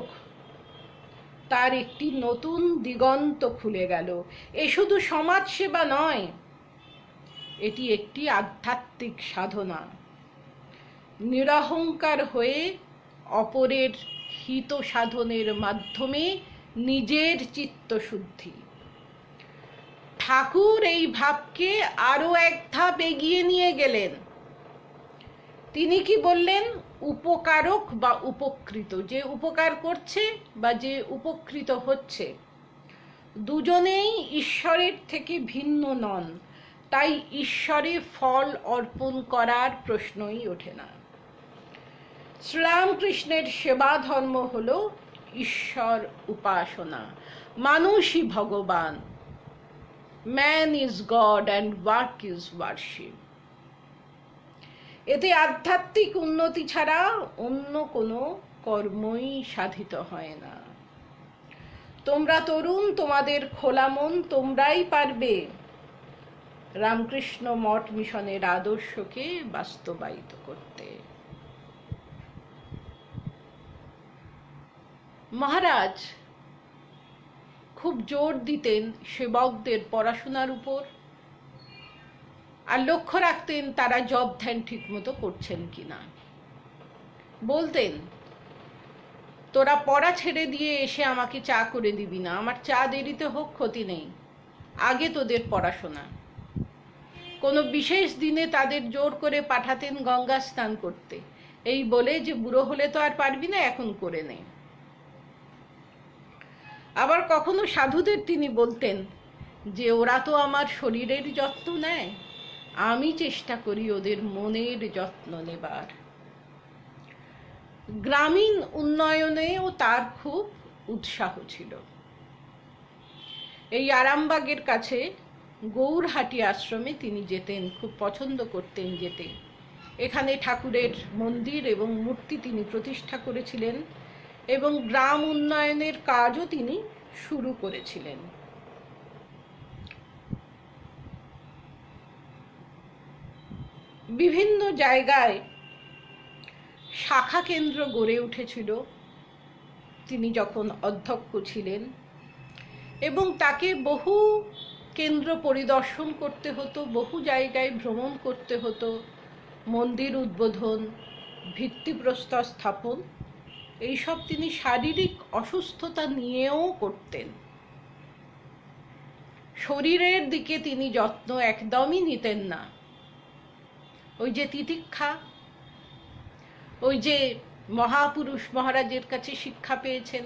তার একটি নতুন দিগন্ত খুলে গেল। এ শুধু সমাজসেবা নয়, এটি একটি আধ্যাত্মিক সাধনা। নিরহংকার হয়ে অপরের হিত সাধনের মাধ্যমে নিজের চিত্তশুদ্ধি। ঠাকুর এই ভাবকে আরো এক ধাপ এগিয়ে নিয়ে গেলেন। তিনি কি বললেন? উপকারক বা উপকৃত, যে উপকার করছে বা যে উপকৃত হচ্ছে, দুজনেই ঈশ্বরের থেকে ভিন্ন নন। তাই ঈশ্বরে ফল অর্পণ করার প্রশ্নই ওঠে না। শ্রীরামকৃষ্ণের সেবা ধর্ম হলো ঈশ্বর উপাসনা। মানুষই ভগবান। Man is god and work is worship. এতে আধ্যাত্মিক উন্নতি ছাড়া অন্য কোনো কর্মই সাধিত হয় না। তোমরা তরুণ, তোমাদের খোলা মন, তোমরাই পারবে রামকৃষ্ণ মঠ মিশনের আদর্শকে বাস্তবায়িত করতে। মহারাজ খুব জোর দিতেন সেবকদের পড়াশোনার উপর, আর লক্ষ্য রাখতেন তারা জব ধ্যান ঠিক মতো করছেন কিনা। বলতেন, তোরা পড়া ছেড়ে দিয়ে এসে আমাকে চা করে দিবি না, আমার চা দেরিতে হোক ক্ষতি নেই, আগে তোদের পড়াশোনা। কোনো বিশেষ দিনে তাদের জোর করে পাঠাতেন গঙ্গা স্নান করতে, এই বলে যে বুড়ো হলে তো আর পারবি না, এখন করে নে। আবার কখনো সাধুদের তিনি বলতেন যে ওরা তো আমার শরীরের যত্ন নেয়, আমি চেষ্টা করি ওদের মনের যত্ন নেবার। গ্রামীণ উন্নয়নেও তার খুব উৎসাহ ছিল। এই আরামবাগের কাছে গৌরহাটি আশ্রমে তিনি যেতেন, খুব পছন্দ করতেন যেতে। এখানে ঠাকুরের মন্দির এবং মূর্তি তিনি প্রতিষ্ঠা করেছিলেন এবং গ্রাম উন্নয়নের কাজও তিনি শুরু করেছিলেন। বিভিন্ন জায়গায় শাখা কেন্দ্র গড়ে উঠেছিল তিনি যখন অধ্যক্ষ ছিলেন, এবং তাকে বহু কেন্দ্র পরিদর্শন করতে হতো, বহু জায়গায় ভ্রমণ করতে হতো, মন্দির উদ্বোধন, ভিত্তিপ্রস্তর স্থাপন, এইসব তিনি শারীরিক অসুস্থতা নিয়েও করতেন। শরীরের দিকে তিনি যত্ন একদমই নিতেন না। ওই যে তিতিক্ষা, ওই যে মহাপুরুষ মহারাজের কাছে শিক্ষা পেয়েছেন,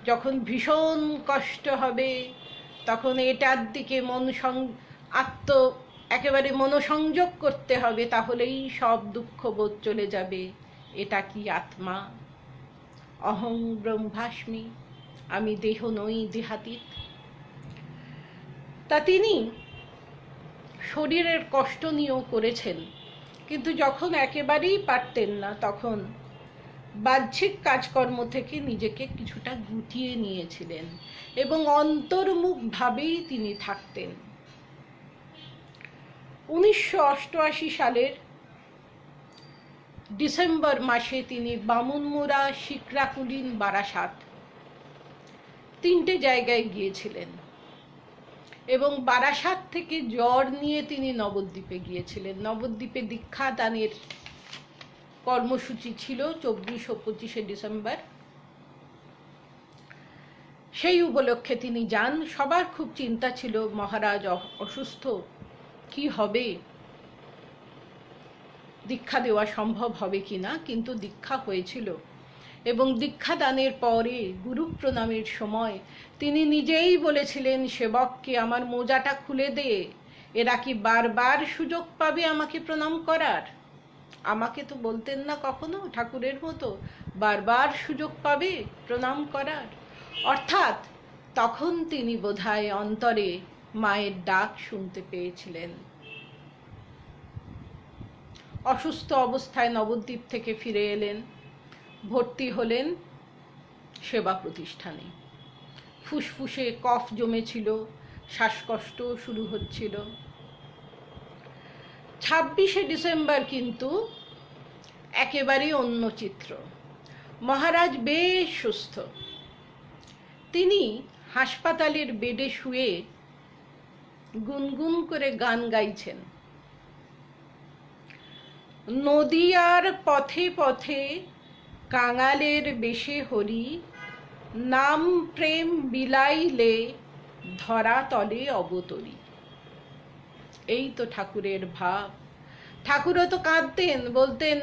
যখন ভীষণ কষ্ট হবে তখন এটার দিকে একেবারে মনোসংযোগ করতে হবে, তাহলেই সব দুঃখ বোধ চলে যাবে। এটা কি আত্মা? অহং ব্রহ্মাস্মি, আমি দেহ নই, দেহাতীত। তা তিনি শরীরের কষ্ট নিয়েও করেছেন, কিন্তু যখন একেবারেই পারতেন না তখন বাহ্যিক কাজকর্ম থেকে নিজেকে কিছুটা গুটিয়ে নিয়েছিলেন এবং অন্তর্মুখভাবেই তিনি থাকতেন। 1988 সালের ডিসেম্বর মাসে তিনি বামুনমুড়া, শিকরাকুলিন, বারাসাত তিনটে জায়গায় গিয়েছিলেন এবং বারাসাত থেকে জ্বর নিয়ে তিনি নবদ্বীপে গিয়েছিলেন। নবদ্বীপে দীক্ষাদানের কর্মসূচি ছিল 24 ও 25 ডিসেম্বর। সেই উপলক্ষে তিনি যান। সবার খুব চিন্তা ছিল মহারাজ অসুস্থ, কি হবে, দীক্ষা দেওয়া সম্ভব হবে কিনা, কিন্তু দীক্ষা হয়েছিল। এবং দীক্ষাদানের পরে গুরু প্রণামের সময় তিনি নিজেই বলেছিলেন সেবককে, আমার মোজাটা খুলে দে, এরা কি বারবার সুযোগ পাবে আমাকে প্রণাম করার? আমাকে তো বলতেন না কখনো ঠাকুরের মতো বারবার সুযোগ পাবে প্রণাম করার। অর্থাৎ তখন তিনি বোধহয় অন্তরে মায়ের ডাক শুনতে পেয়েছিলেন। অসুস্থ অবস্থায় নবদ্বীপ থেকে ফিরে এলেন, ভর্তি হলেন সেবা প্রতিষ্ঠানে। ফুসফুসে কফ জমেছিল, শ্বাসকষ্ট শুরু হচ্ছিল। 26শে ডিসেম্বর কিন্তু একেবারেই অন্য চিত্র। মহারাজ বেশ সুস্থ। তিনি হাসপাতালের বেডে শুয়ে গুনগুন করে গান গাইছেন। নদিয়ার পথে পথে কাঙালের বেশে হরি, নাম প্রেম বিলাইলে ধরা তলে অবতরী। এই তো ঠাকুরের ভাব। ঠাকুরও তো কাঁদতেন, বলতেন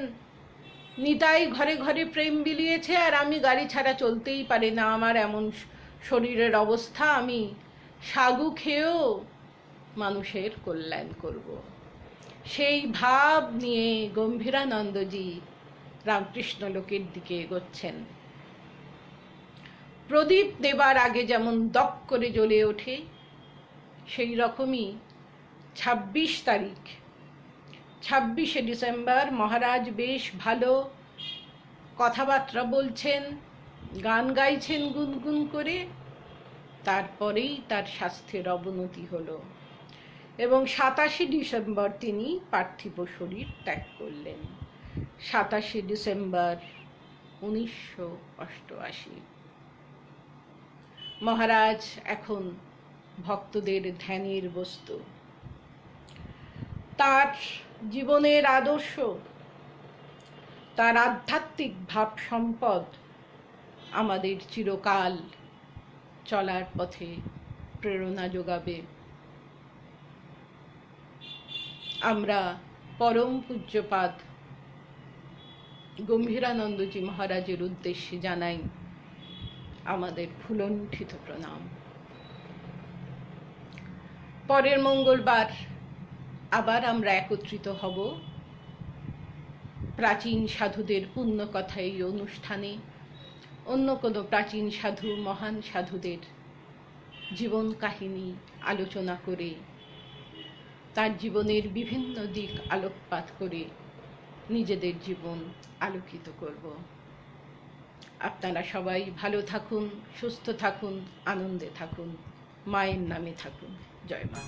নিতাই ঘরে ঘরে প্রেম বিলিয়েছে আর আমি গাড়ি ছাড়া চলতেই পারি না, আমার এমন শরীরের অবস্থা, আমি সাগু খেয়েও মানুষের কল্যাণ করব। সেই ভাব নিয়ে গম্ভীরানন্দজি রামকৃষ্ণ লোকের দিকে এগোচ্ছেন। প্রদীপ দেবার আগে যেমন দপ করে জ্বলে ওঠে, সেই রকমই 26 তারিখ 26শে ডিসেম্বর মহারাজ বেশ ভালো, কথাবার্তা বলছেন, গান গাইছেন গুনগুন করে। তারপরেই তার স্বাস্থ্যের অবনতি হলো এবং 27শে ডিসেম্বর তিনি পার্থিব শরীর ত্যাগ করলেন। 27শে ডিসেম্বর 1988। মহারাজ এখন ভক্তদের ধ্যানের বস্তু। তার জীবনের আদর্শ, তার আধ্যাত্মিক ভাব সম্পদ আমাদের চিরকাল চলার পথে প্রেরণা যোগাবে। আমরা পরম পূজ্যপাদ গম্ভীরানন্দজি মহারাজের উদ্দেশ্যে জানাই আমাদের ফুলণ্ঠিত প্রণাম। পরের মঙ্গলবার আবার আমরা একত্রিত হব প্রাচীন সাধুদের পুণ্যকথা এই অনুষ্ঠানে। অন্য কোনো প্রাচীন সাধু, মহান সাধুদের জীবন কাহিনী আলোচনা করে, তার জীবনের বিভিন্ন দিক আলোকপাত করে নিজেদের জীবন আলোকিত করব। আপনারা সবাই ভালো থাকুন, সুস্থ থাকুন, আনন্দে থাকুন, মায়ের নামে থাকুন। জয় মা।